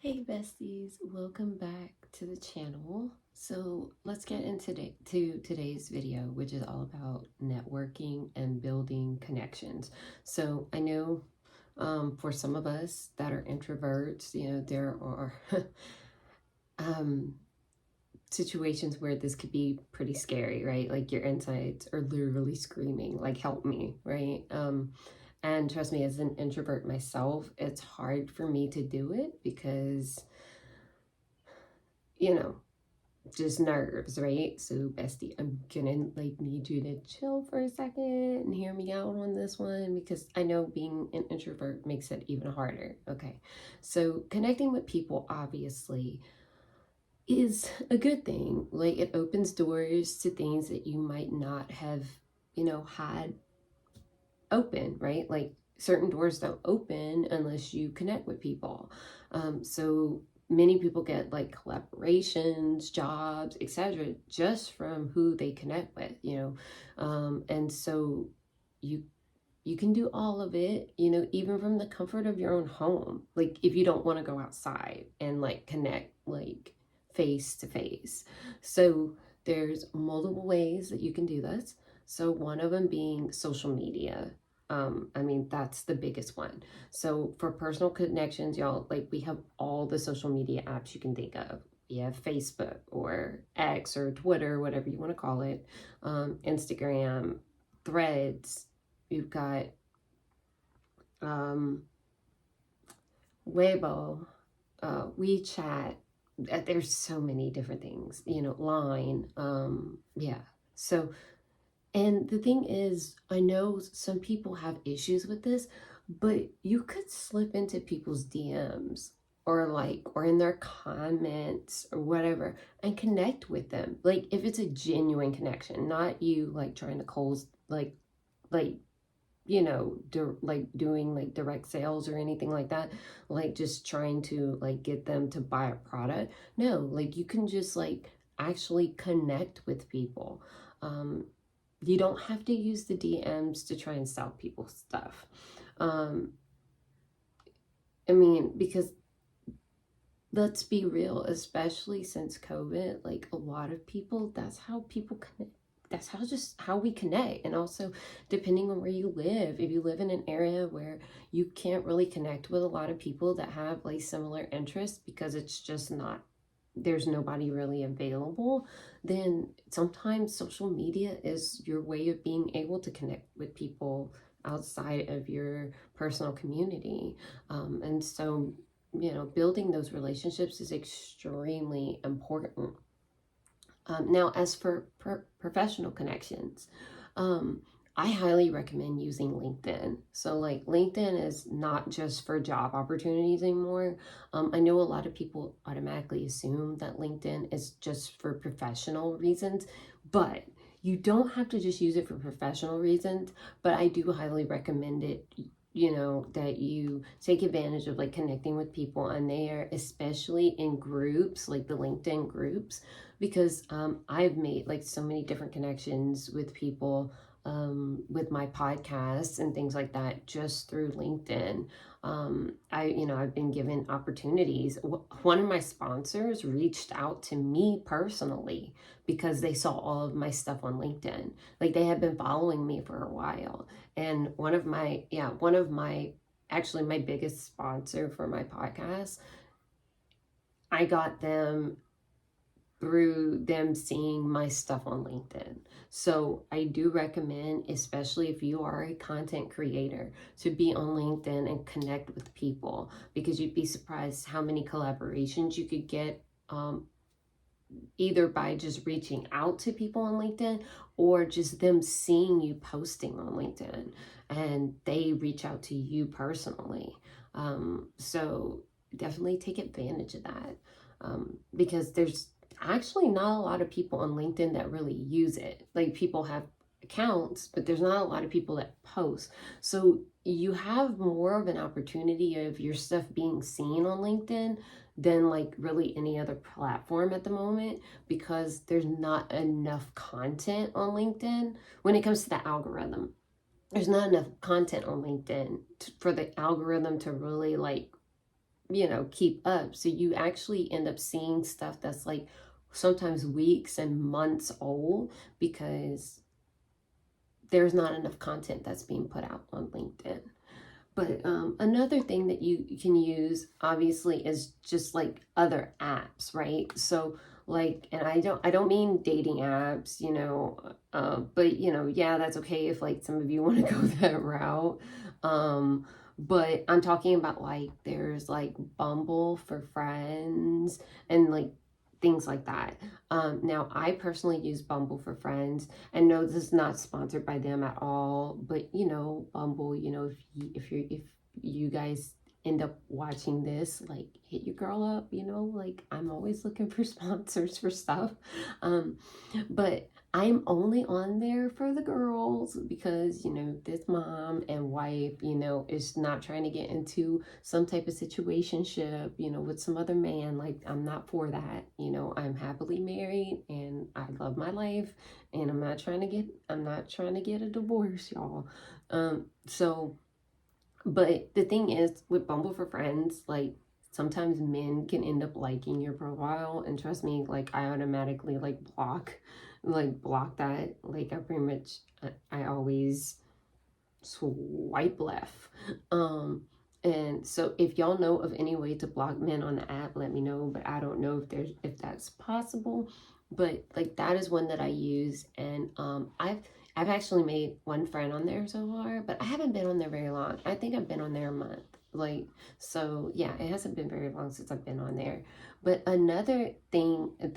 Hey besties, welcome back to the channel. So let's get into today's video, which is all about networking and building connections. So I know for some of us that are introverts, there are um, situations where this could be pretty scary, right? Like your insides are literally screaming, like, help me, right? And trust me, as an introvert myself, it's hard for me to do it because you know, just nerves, right? So bestie, I'm gonna need you to chill for a second and hear me out on this one because I know being an introvert makes it even harder. Okay. So connecting with people obviously is a good thing. Like it opens doors to things that you might not have, had open, right? Like certain doors don't open unless you connect with people. So many people get like collaborations, jobs, etc., just from who they connect with, and so you you can do all of it, even from the comfort of your own home. Like if you don't want to go outside and like connect like face to face. So there's multiple ways that you can do this. So one of them being social media. I mean, that's the biggest one. So for personal connections, y'all, like we have all the social media apps you can think of. We have Facebook or X or Twitter, whatever you want to call it, Instagram, Threads. We've got um, Weibo, WeChat. There's so many different things, Line. Yeah. So, and the thing is, I know some people have issues with this, but you could slip into people's DMs or in their comments or whatever and connect with them. Like if it's a genuine connection, not you like trying to close like like doing like direct sales or anything like that, like just trying to like get them to buy a product. No, like you can just like actually connect with people. um you don't have to use the DMs to try and sell people stuff. um I mean, because let's be real, especially since COVID, like a lot of people, that's how people connect. That's how we connect. And also, depending on where you live, if you live in an area where you can't really connect with a lot of people that have like similar interests because it's just not, there's nobody really available, then sometimes social media is your way of being able to connect with people outside of your personal community. And so building those relationships is extremely important. Now, as for professional connections, um, I highly recommend using LinkedIn. So, like, LinkedIn is not just for job opportunities anymore. I know a lot of people automatically assume that LinkedIn is just for professional reasons, but you don't have to just use it for professional reasons. But I do highly recommend it, that you take advantage of like connecting with people on there, especially in groups like the LinkedIn groups, because I've made like so many different connections with people with my podcasts and things like that just through LinkedIn. I've been given opportunities. One of my sponsors reached out to me personally because they saw all of my stuff on LinkedIn. Like they had been following me for a while. And actually my biggest sponsor for my podcast, I got them through them seeing my stuff on LinkedIn. So I do recommend, especially if you are a content creator, to be on LinkedIn and connect with people, because you'd be surprised how many collaborations you could get, either by just reaching out to people on LinkedIn or just them seeing you posting on LinkedIn and they reach out to you personally. So definitely take advantage of that, because there's actually not a lot of people on LinkedIn that really use it. Like people have accounts, but there's not a lot of people that post. So you have more of an opportunity of your stuff being seen on LinkedIn than like really any other platform at the moment, because there's not enough content on LinkedIn when it comes to the algorithm. There's not enough content on LinkedIn for the algorithm to really like keep up. So you actually end up seeing stuff that's like sometimes weeks and months old because there's not enough content that's being put out on LinkedIn. But another thing that you can use obviously is just like other apps, right? So like, and I don't mean dating apps, but yeah, that's okay if like some of you want to go that route. But I'm talking about like there's like Bumble for Friends and like things like that. Now I personally use Bumble for Friends, and no, this is not sponsored by them at all, but Bumble, if you guys end up watching this, like hit your girl up, like I'm always looking for sponsors for stuff. But I'm only on there for the girls because, this mom and wife, is not trying to get into some type of situationship, with some other man. Like, I'm not for that. I'm happily married and I love my life, and I'm not trying to get a divorce, y'all. But the thing is with Bumble for Friends, like sometimes men can end up liking your profile, and trust me, like I automatically like block that. Like I pretty much I always swipe left. And so if y'all know of any way to block men on the app, let me know. But I don't know if that's possible. But like that is one that I use, and I've actually made one friend on there so far, but I haven't been on there very long. I think I've been on there a month. Like, so yeah, it hasn't been very long since I've been on there. But another thing and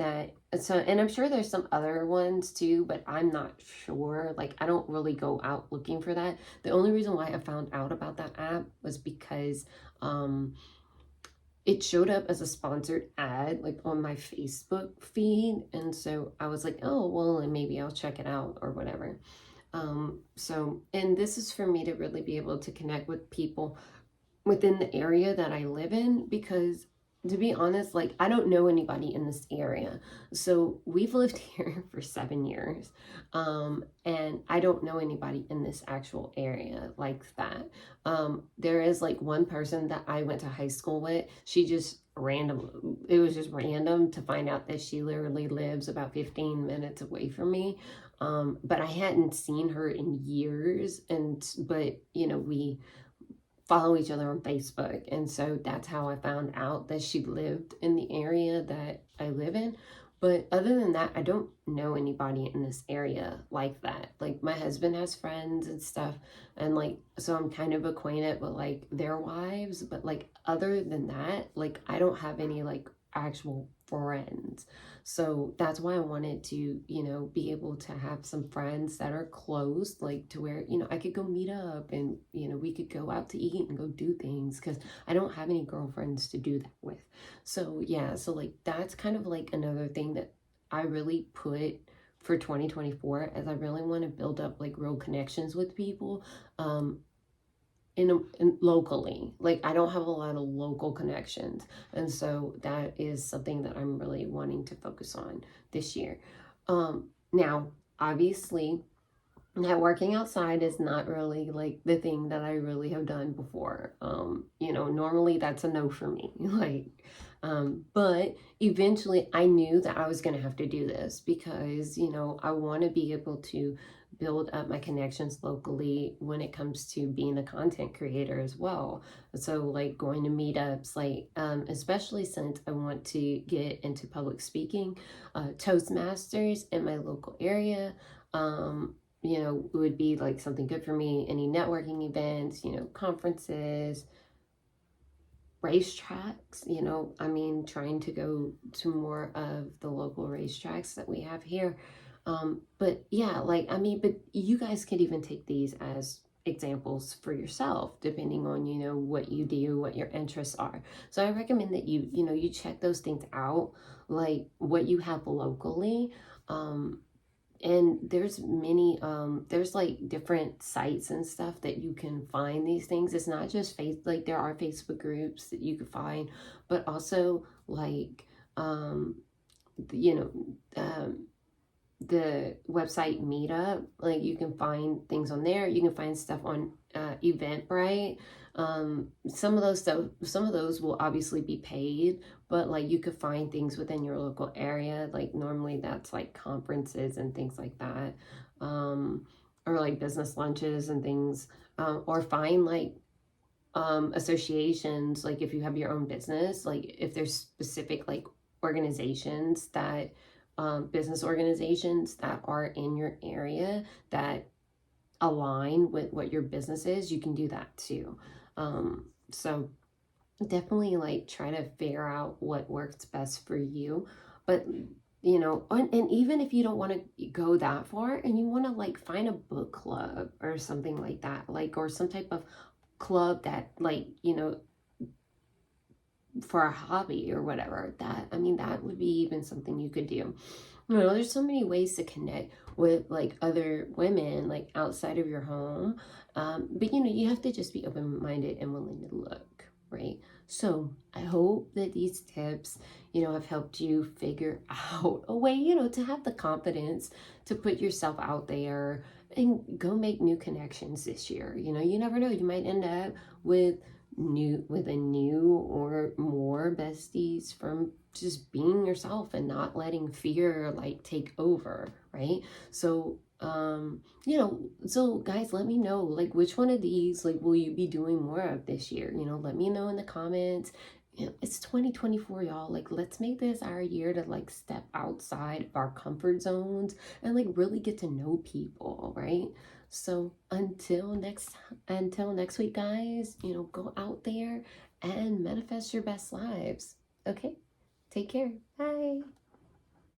I'm sure there's some other ones too, but I'm not sure. Like, I don't really go out looking for that. The only reason why I found out about that app was because it showed up as a sponsored ad like on my Facebook feed, and so I was like, oh well, and maybe I'll check it out or whatever. And this is for me to really be able to connect with people within the area that I live in, because to be honest, like I don't know anybody in this area. So we've lived here for 7 years. And I don't know anybody in this actual area like that. There is like one person that I went to high school with. It was just random to find out that she literally lives about 15 minutes away from me. But I hadn't seen her in years, but we follow each other on Facebook. And so that's how I found out that she lived in the area that I live in. But other than that, I don't know anybody in this area like that. Like my husband has friends and stuff, and like so I'm kind of acquainted with like their wives, but like other than that, like I don't have any like actual friends. So that's why I wanted to, be able to have some friends that are close, like to where, I could go meet up and, we could go out to eat and go do things, because I don't have any girlfriends to do that with. So yeah, so like that's kind of like another thing that I really put for 2024, as I really want to build up like real connections with people. In locally, like I don't have a lot of local connections, and so that is something that I'm really wanting to focus on this year. Now obviously networking outside is not really like the thing that I really have done before. Normally that's a no for me. But eventually I knew that I was going to have to do this because, I want to be able to build up my connections locally when it comes to being a content creator as well. So like going to meetups, like, especially since I want to get into public speaking, Toastmasters in my local area, would be like something good for me. Any networking events, conferences, racetracks, trying to go to more of the local racetracks that we have here. But yeah, but you guys could even take these as examples for yourself, depending on, what you do, what your interests are. So I recommend that you check those things out, like what you have locally. And there's like different sites and stuff that you can find these things. It's not just like there are Facebook groups that you can find, but also like you know the website Meetup. Like you can find things on there. You can find stuff on Eventbrite. Some of those will obviously be paid, but like you could find things within your local area. Like normally that's like conferences and things like that. Or like business lunches and things. Or find like associations, like if you have your own business, like if there's specific like organizations that business organizations that are in your area that align with what your business is, you can do that too. So definitely like try to figure out what works best for you. But and even if you don't want to go that far and you want to like find a book club or something like that, like, or some type of club that like, for a hobby or whatever, that, I mean, that would be even something you could do. There's so many ways to connect with like other women like outside of your home. But you have to just be open-minded and willing to look, right? So I hope that these tips, have helped you figure out a way, to have the confidence to put yourself out there and go make new connections this year. You never know, you might end up with a new or more besties from just being yourself and not letting fear like take over, right? So so guys, let me know like which one of these like will you be doing more of this year. Let me know in the comments. It's 2024, y'all. Like, let's make this our year to like step outside of our comfort zones and like really get to know people, right? So until next week, guys, go out there and manifest your best lives. Okay? Take care. Bye.